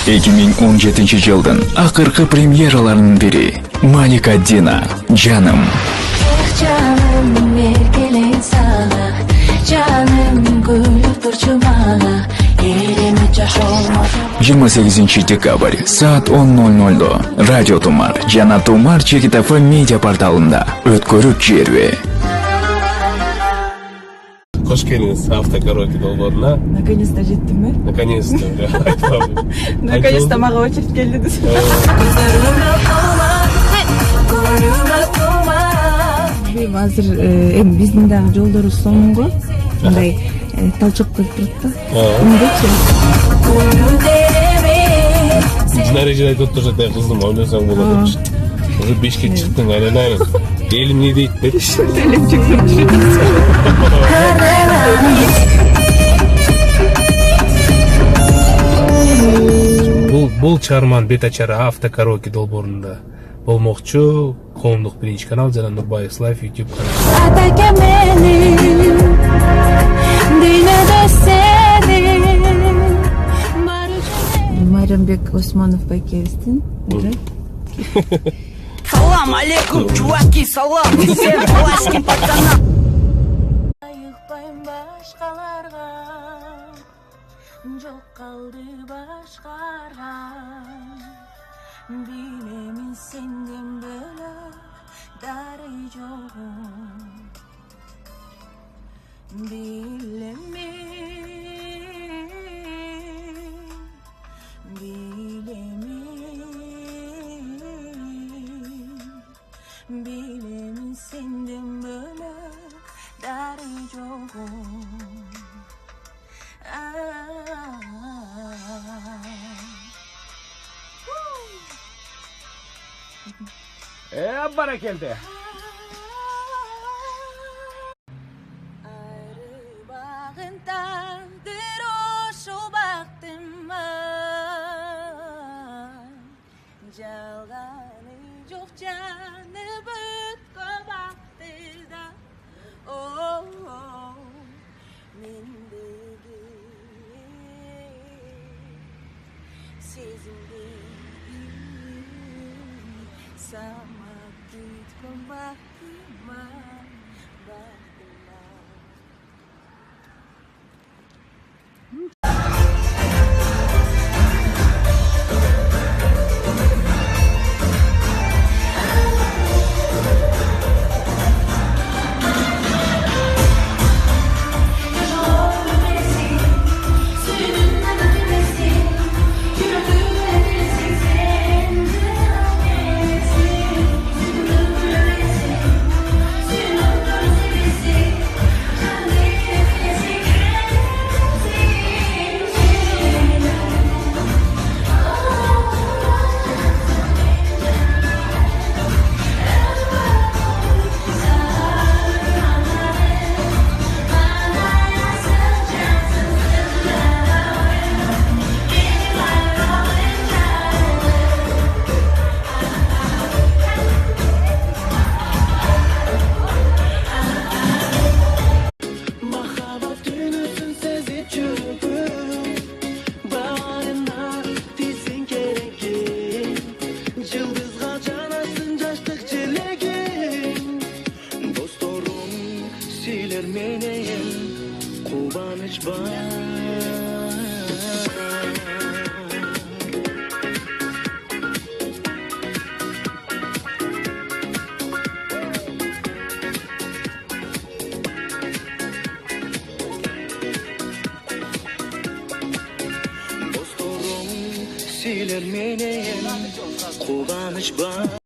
2017-жылдын акыркы премьераларынын бири Малика Дина «Жаным». Canım merkelen sana, canım gülüp durçu bana, elimi çaş olmaz. 28 декабрь saat 10:00'da Радио Тумар жана Тумар Чекитафы медиа порталында өткөрүп жиберби. Hoş geldiniz автокароке долбоорuna. Наконец-то жеттим, э? Наконец-то. Наконец-то мага очередь келди. Азыр эми биздин дагы жолдорубуз сонунго мындай талчок болуп турат да. Эмнечи? Нарежет айтып отурат, кыздым, ойлосоң болот. Уже 5ке чыктың, айланайын. Элим не дейт деп. Элим чыктым. Бул чарман бет ачары автокароке долбоорунда болмокчу. Коомдук биринчи канал жана Нурбаев Лайф YouTube каналы. Майрамбек Османов байкебиздин. Салам алейкум, чуваки, салам. Всем пластиким пацанам. Ayıkbayım başkalarga, çok kaldı başkalarga. Bilemin senden böyle darı yoğun. Bilemin, bilemin senden böyle darı yoğun. Abbara geldi. Ayrı bağındadır o şu baktıma, Jalganı yok canı bütkö baktırda. Oh, oh, mendeki sezimdeki sama bütkö baktıma, baktıma. Siler meneyim, kovanış var.